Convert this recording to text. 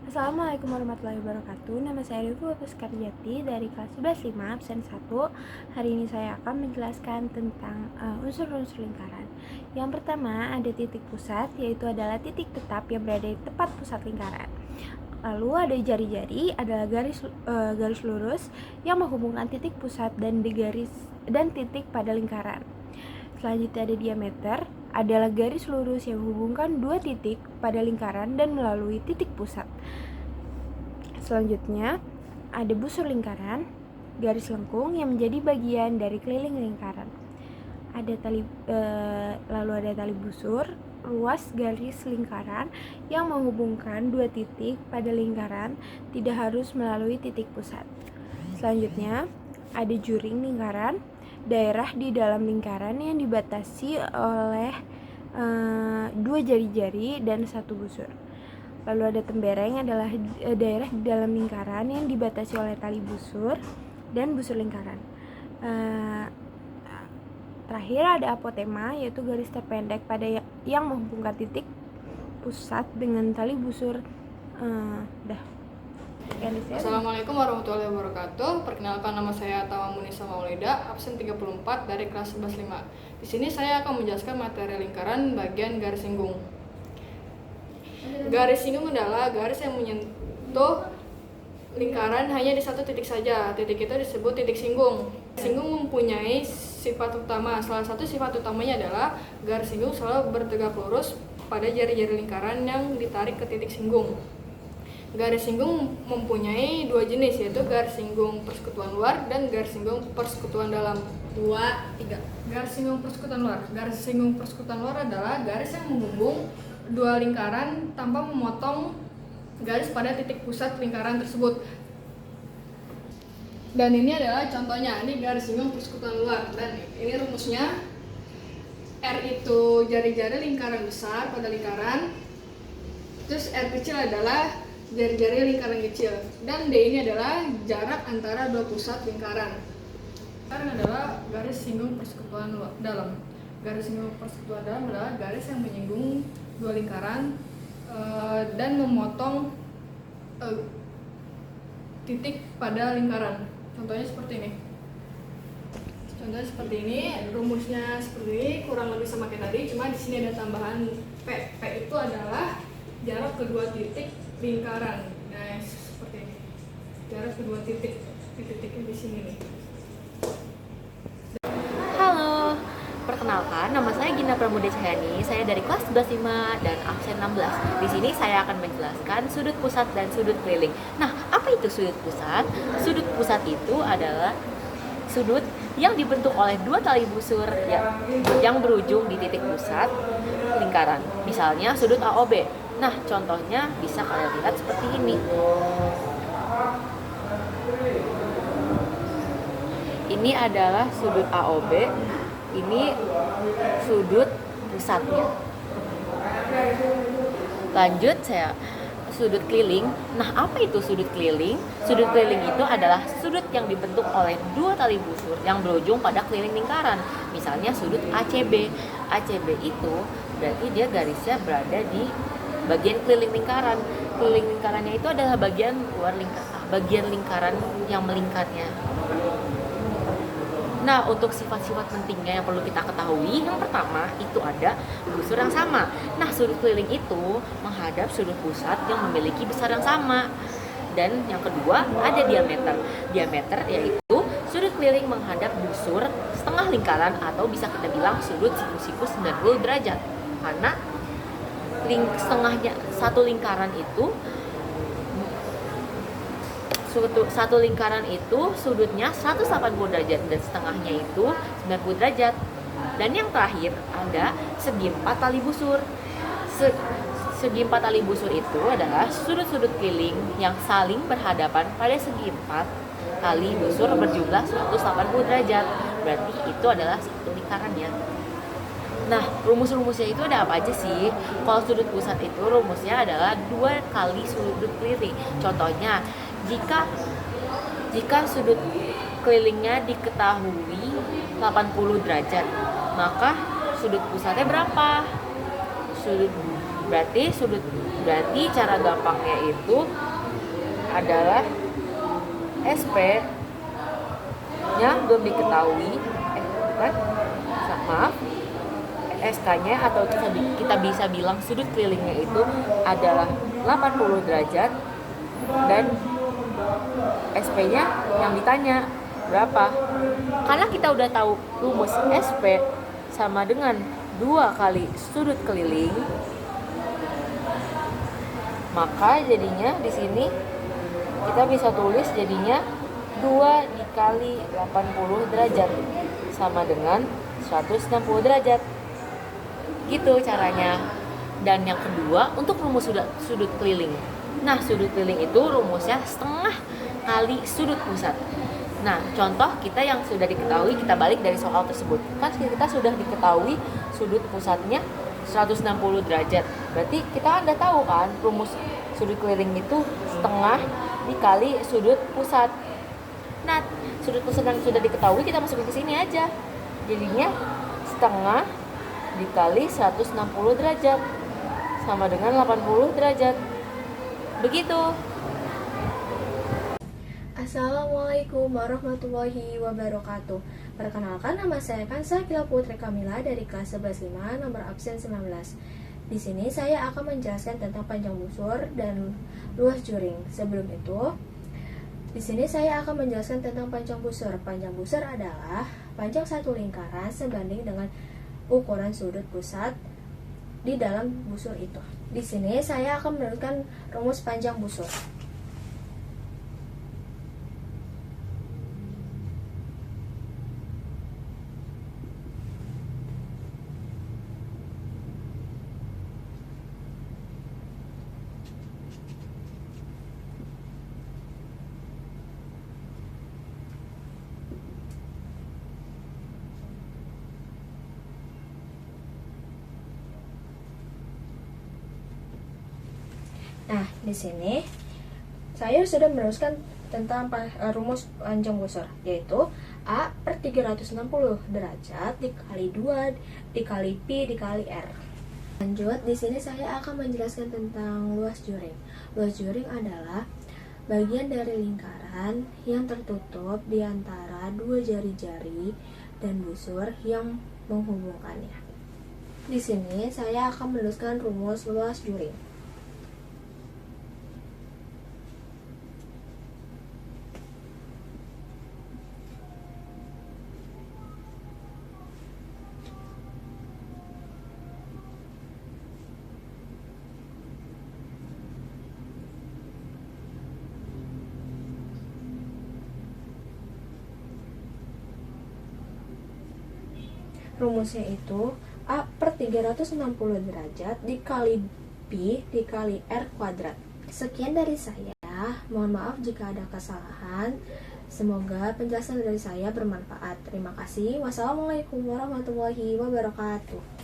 Assalamualaikum warahmatullahi wabarakatuh. Nama saya Devi Puskaryati dari kelas 11 5 absen 1. Hari ini saya akan menjelaskan tentang unsur-unsur lingkaran. Yang pertama ada titik pusat, yaitu adalah titik tetap yang berada di tepat pusat lingkaran. Lalu ada jari-jari, adalah garis lurus yang menghubungkan titik pusat dan titik pada lingkaran. Selanjutnya ada diameter, adalah garis lurus yang menghubungkan dua titik pada lingkaran dan melalui titik pusat. Selanjutnya ada busur lingkaran, garis lengkung yang menjadi bagian dari keliling lingkaran. Lalu ada tali busur, ruas garis lingkaran yang menghubungkan dua titik pada lingkaran, tidak harus melalui titik pusat. Selanjutnya ada juring lingkaran, daerah di dalam lingkaran yang dibatasi oleh dua jari-jari dan satu busur. Lalu ada tembereng, adalah daerah di dalam lingkaran yang dibatasi oleh tali busur dan busur lingkaran. Terakhir ada apotema, yaitu garis terpendek yang menghubungkan titik pusat dengan tali busur. Assalamualaikum warahmatullahi wabarakatuh. Perkenalkan, nama saya Tama Munisa Maulida, absen 34 dari kelas 11 5. Di sini saya akan menjelaskan materi lingkaran bagian garis singgung. Garis singgung adalah garis yang menyentuh lingkaran hanya di satu titik saja. Titik itu disebut titik singgung. Singgung mempunyai sifat utama. Salah satu sifat utamanya adalah garis singgung selalu bertegak lurus pada jari-jari lingkaran yang ditarik ke titik singgung. Garis singgung mempunyai dua jenis, yaitu garis singgung persekutuan luar dan garis singgung persekutuan dalam. 2, 3. Garis singgung persekutuan luar. Garis singgung persekutuan luar adalah garis yang menghubung dua lingkaran tanpa memotong garis pada titik pusat lingkaran tersebut. Dan ini adalah contohnya, ini garis singgung persekutuan luar, dan ini rumusnya. R itu jari-jari lingkaran besar pada lingkaran, terus R kecil adalah jari-jari lingkaran kecil, dan D ini adalah jarak antara dua pusat lingkaran. Sekarang adalah garis singgung persekutuan dalam. Garis singgung persekutuan dalam adalah garis yang menyinggung dua lingkaran dan memotong titik pada lingkaran. Contohnya seperti ini. Rumusnya seperti ini, kurang lebih sama kayak tadi, cuma di sini ada tambahan P. P itu adalah jarak kedua titik lingkaran. Nah, seperti ini. Jarak kedua titiknya di sini nih. Halo, perkenalkan, nama saya Gina Pramudia Cahyani. Saya dari kelas 11 5 dan absen 16. Di sini saya akan menjelaskan sudut pusat dan sudut keliling. Nah, apa itu sudut pusat? Sudut pusat itu adalah sudut yang dibentuk oleh dua tali busur yang berujung di titik pusat lingkaran. Misalnya sudut AOB. Nah, contohnya bisa kalian lihat seperti ini. Ini adalah sudut AOB, ini sudut pusatnya. Lanjut, sudut keliling. Nah, apa itu sudut keliling? Sudut keliling itu adalah sudut yang dibentuk oleh dua tali busur yang berujung pada keliling lingkaran. Misalnya sudut ACB. ACB itu berarti dia garisnya berada di bagian keliling lingkaran. Keliling lingkarannya itu adalah bagian luar bagian lingkaran yang melingkarnya. Nah, untuk sifat-sifat pentingnya yang perlu kita ketahui, yang pertama itu ada busur yang sama. Nah, sudut keliling itu menghadap sudut pusat yang memiliki besar yang sama. Dan yang kedua ada diameter. Diameter yaitu sudut keliling menghadap busur setengah lingkaran, atau bisa kita bilang sudut siku-siku 90 derajat. Karena setengahnya satu lingkaran itu sudutnya 180 derajat dan setengahnya itu 90 derajat. Dan yang terakhir ada segi empat tali busur. Segi empat tali busur itu adalah sudut-sudut keliling yang saling berhadapan pada segi empat tali busur berjumlah 180 derajat. Berarti itu adalah satu lingkarannya. Nah, rumus-rumusnya itu ada apa aja sih? Kalau sudut pusat itu rumusnya adalah 2 kali sudut keliling. Contohnya, jika sudut kelilingnya diketahui 80 derajat, maka sudut pusatnya berapa? Berarti cara gampangnya itu adalah SP nya belum diketahui, maaf, SK-nya atau kita bisa bilang sudut kelilingnya itu adalah 80 derajat, dan SP-nya yang ditanya berapa. Karena kita udah tahu rumus SP sama dengan 2 kali sudut keliling, maka jadinya di sini kita bisa tulis jadinya 2 dikali 80 derajat sama dengan 160 derajat. Gitu caranya. Dan yang kedua, untuk rumus sudut keliling. Nah, sudut keliling itu rumusnya setengah kali sudut pusat. Nah, contoh kita yang sudah diketahui, kita balik dari soal tersebut. Kan kita sudah diketahui sudut pusatnya 160 derajat. Berarti kita udah tahu kan rumus sudut keliling itu setengah dikali sudut pusat. Nah, sudut pusat yang sudah diketahui kita masukin ke sini aja. Jadinya setengah dikali 160 derajat sama dengan 80 derajat. Begitu. Assalamualaikum warahmatullahi wabarakatuh. Perkenalkan, nama saya Kansa Kila Putri Kamila dari kelas 11.5 nomor absen 19. Di sini saya akan menjelaskan tentang panjang busur dan luas juring. Sebelum itu, di sini saya akan menjelaskan tentang panjang busur. Panjang busur adalah panjang satu lingkaran sebanding dengan ukuran sudut pusat di dalam busur itu. Di sini saya akan menurunkan rumus panjang busur. Nah, di sini saya sudah meneruskan tentang rumus panjang busur, yaitu A per 360 derajat dikali 2 dikali Pi dikali R. Lanjut, di sini saya akan menjelaskan tentang luas juring. Luas juring adalah bagian dari lingkaran yang tertutup di antara dua jari-jari dan busur yang menghubungkannya. Di sini saya akan menuliskan rumus luas juring. Rumusnya itu A per 360 derajat dikali Pi dikali R kuadrat. Sekian dari saya, mohon maaf jika ada kesalahan. Semoga penjelasan dari saya bermanfaat. Terima kasih. Wassalamualaikum warahmatullahi wabarakatuh.